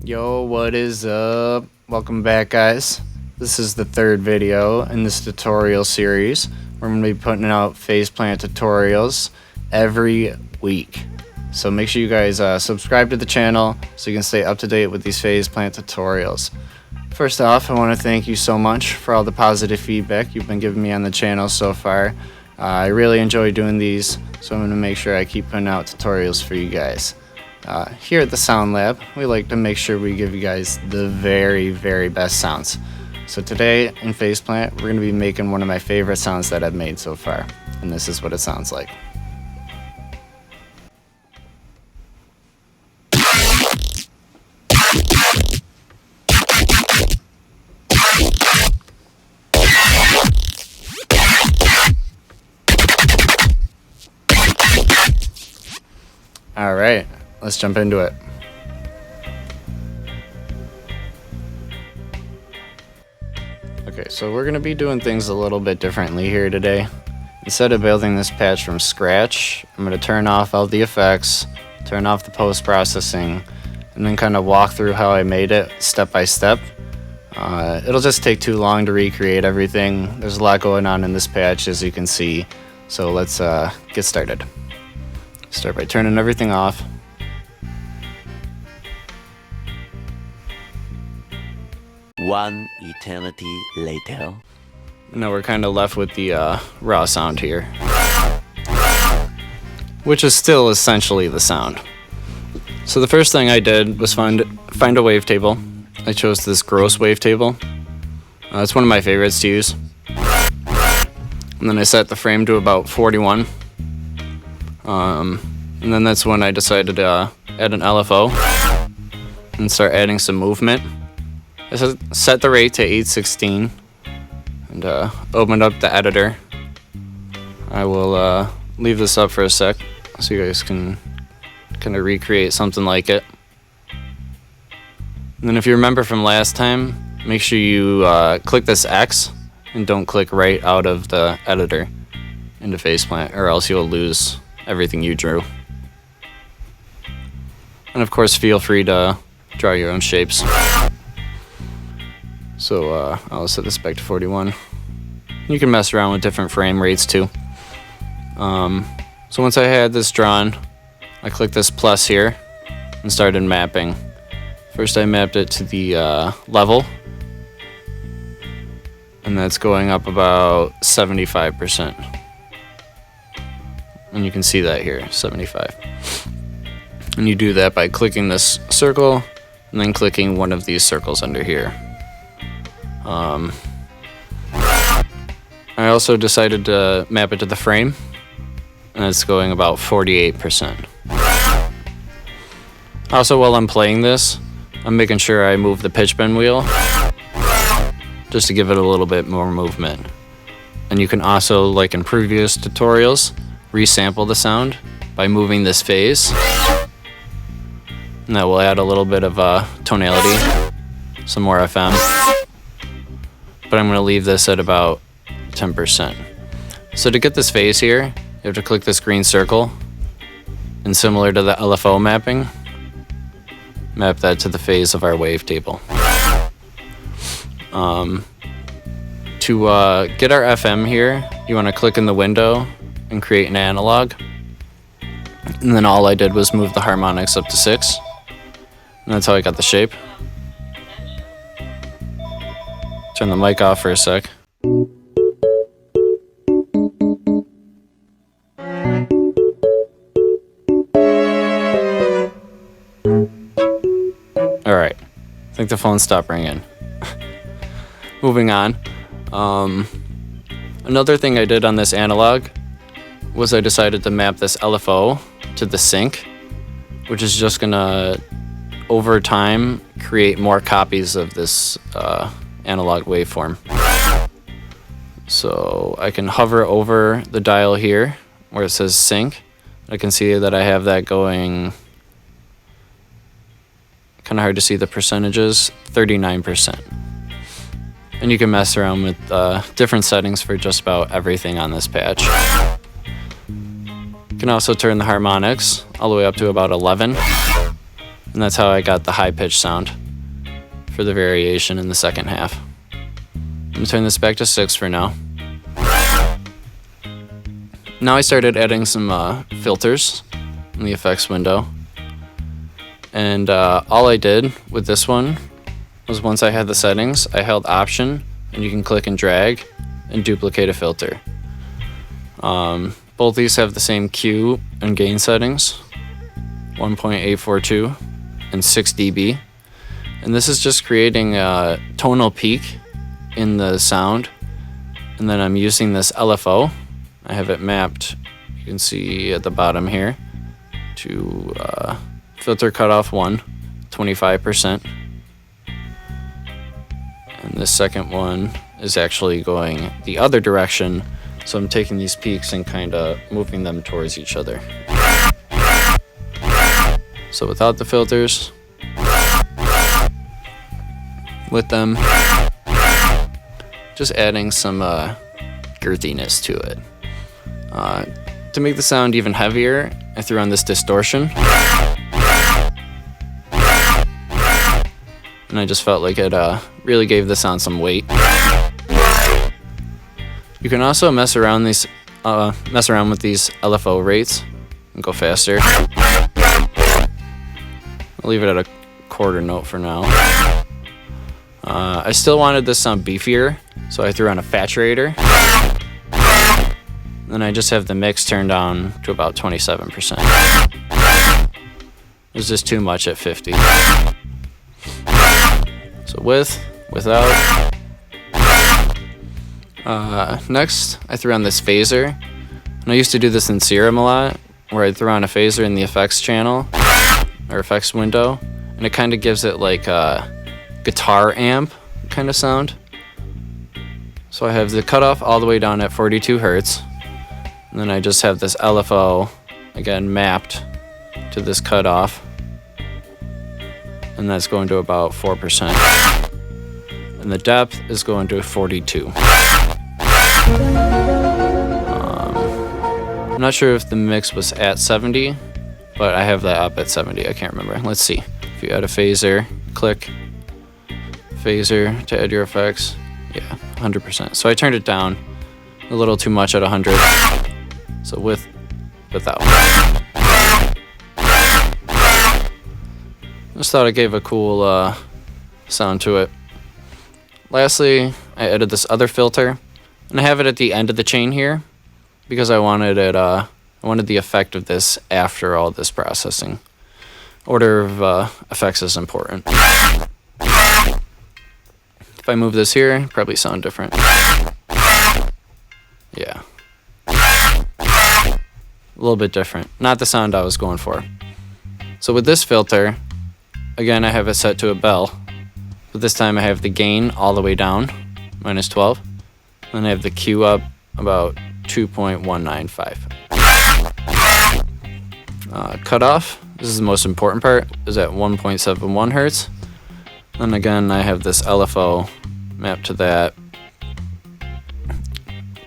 Yo, what is up? Welcome back, guys. This is the third video in this tutorial series. We're going to be putting out faceplant tutorials every week. So make sure you guys subscribe to the channel so you can stay up to date with these faceplant tutorials. First off, I want to thank you so much for all the positive feedback you've been giving me on the channel so far. I really enjoy doing these, so I'm going to make sure I keep putting out tutorials for you guys. Here at the Sound Lab, we like to make sure we give you guys the very, very best sounds. So today in faceplant, we're going to be making one of my favorite sounds that I've made so far, and this is what it sounds like. Alright, let's jump into it. Okay, so we're going to be doing things a little bit differently here today. Instead of building this patch from scratch, I'm going to turn off all the effects, turn off the post-processing, and then kind of walk through how I made it step by step. It'll just take too long to recreate everything. There's a lot going on in this patch, as you can see, so let's get started. Start by turning everything off. One eternity later. Now we're kind of left with the raw sound here, which is still essentially the sound. So the first thing I did was find a wavetable. I chose this gross wavetable. It's one of my favorites to use. And then I set the frame to about 41. And then that's when I decided to add an LFO and start adding some movement. I set the rate to 816 and opened up the editor. I will leave this up for a sec so you guys can kind of recreate something like it. And then if you remember from last time, make sure you click this X and don't click right out of the editor into faceplant, or else you'll lose everything you drew. And of course, feel free to draw your own shapes. So I'll set this back to 41. You can mess around with different frame rates too. So once I had this drawn, I clicked this plus here and started mapping. First I mapped it to the level, and that's going up about 75%. And you can see that here, 75. And you do that by clicking this circle and then clicking one of these circles under here. I also decided to map it to the frame, and it's going about 48%. Also, while I'm playing this, I'm making sure I move the pitch bend wheel just to give it a little bit more movement. And you can also, like in previous tutorials, resample the sound by moving this phase, and that will add a little bit of tonality, some more FM, but I'm going to leave this at about 10%. So to get this phase here, you have to click this green circle, and similar to the LFO mapping, map that to the phase of our wavetable. To get our FM here, you want to click in the window and create an analog, and then all I did was move the harmonics up to 6, and that's how I got the shape. Turn the mic off for a sec. Alright, I think the phone stopped ringing. Moving on. Another thing I did on this analog was I decided to map this LFO to the sync, which is just gonna, over time, create more copies of this analog waveform. So I can hover over the dial here where it says sync. I can see that I have that going, kind of hard to see the percentages, 39%. And you can mess around with different settings for just about everything on this patch. You can also turn the harmonics all the way up to about 11. And And that's how I got the high-pitched sound for the variation in the second half. I'm gonna turn this back to 6 for now. Now I started adding some filters in the effects window. And all I did with this one was, once I had the settings, I held Option, and you can click and drag and duplicate a filter. Both these have the same Q and gain settings, 1.842 and 6 dB. And this is just creating a tonal peak in the sound. And then I'm using this LFO. I have it mapped, you can see at the bottom here, to filter cutoff 1, 25%. And this second one is actually going the other direction, so I'm taking these peaks and kind of moving them towards each other. So without the filters, with them, just adding some girthiness to it. To make the sound even heavier, I threw on this distortion. And I just felt like it really gave the sound some weight. You can also mess around with these LFO rates and go faster. I'll leave it at a quarter note for now. I still wanted this sound beefier, so I threw on a saturator. Then I just have the mix turned down to about 27%. It was just too much at 50. So with, without. Next, I threw on this phaser. And I used to do this in Serum a lot, where I'd throw on a phaser in the effects channel, or effects window, and it kind of gives it like a guitar amp kind of sound. So I have the cutoff all the way down at 42 Hertz. And then I just have this LFO, again, mapped to this cutoff. And that's going to about 4%. And the depth is going to 42. I'm not sure if the mix was at 70, but I have that up at 70. I can't remember. Let's see. If you add a phaser, click phaser to add your effects. Yeah, 100%. So I turned it down a little too much at 100. So without. Just thought it gave a cool sound to it. Lastly, I added this other filter, and I have it at the end of the chain here because I wanted it. I wanted the effect of this after all this processing. Order of effects is important. If I move this here, it'd probably sound different. Yeah. A little bit different. Not the sound I was going for. So with this filter, again, I have it set to a bell. But this time I have the gain all the way down, minus 12. And I have the Q up about 2.195. Cutoff, this is the most important part, is at 1.71 Hertz. And again, I have this LFO mapped to that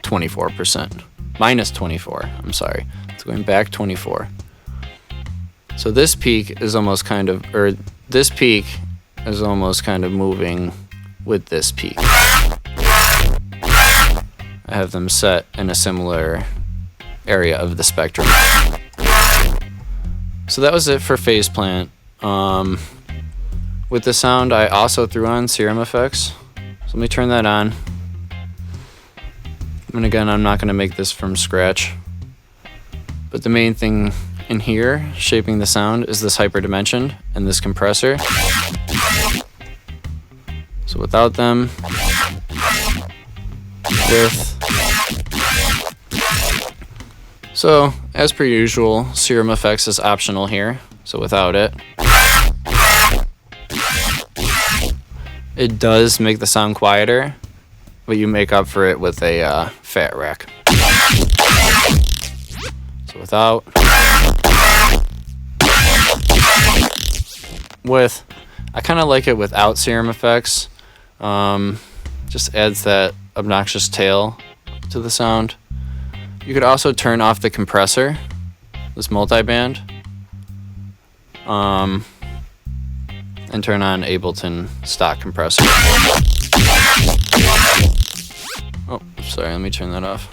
24%. Minus 24, I'm sorry. It's going back 24. So this peak is almost kind of, this peak is almost kind of moving with this peak. I have them set in a similar area of the spectrum. So that was it for phase plant. With the sound, I also threw on Serum Effects. So let me turn that on. And again, I'm not going to make this from scratch. But the main thing in here, shaping the sound, is this hyperdimension and this compressor. So without them, with. So, as per usual, Serum Effects is optional here. So without it. It does make the sound quieter, but you make up for it with a fat rack. So without. With. I kind of like it without Serum Effects. Just adds that obnoxious tail to the sound. You could also turn off the compressor, this multiband. and turn on Ableton stock compressor. Oh, sorry, let me turn that off.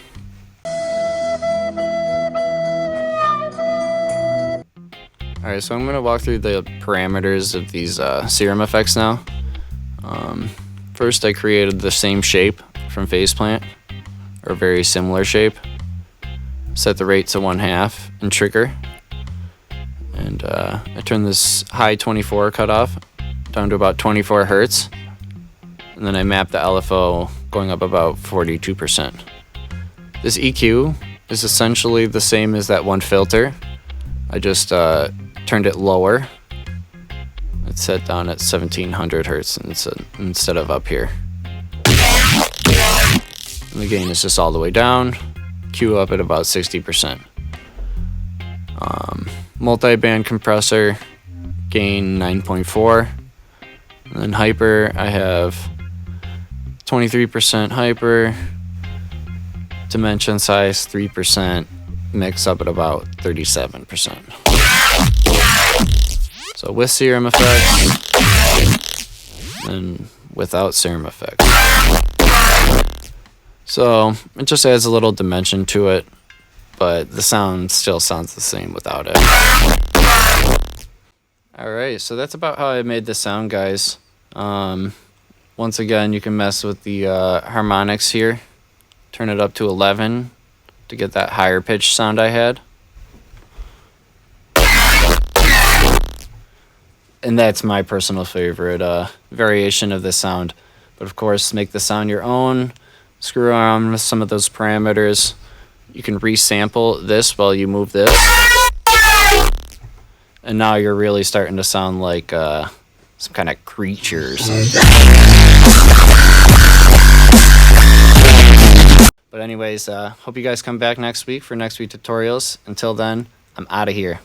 Alright, so I'm going to walk through the parameters of these Serum Effects now. First, I created the same shape from Faceplant, or a very similar shape. Set the rate to 1/2 and trigger. And I turned this high 24 cutoff down to about 24 Hertz. And then I mapped the LFO going up about 42%. This EQ is essentially the same as that one filter. I just turned it lower. It's set down at 1700 Hertz instead of up here. And the gain is just all the way down. Q up at about 60%. Multi-band compressor, gain 9.4. And then hyper, I have 23% hyper, dimension size 3%, mix up at about 37%. So with Serum Effects, and without Serum Effects. So it just adds a little dimension to it, but the sound still sounds the same without it. Alright, so that's about how I made the sound, guys. Once again, you can mess with the harmonics here. Turn it up to 11 to get that higher pitch sound I had. And that's my personal favorite variation of this sound. But of course, make the sound your own. Screw around with some of those parameters. You can resample this while you move this. And now you're really starting to sound like some kind of creature or something. But anyways, hope you guys come back next week for next week tutorials. Until then, I'm out of here.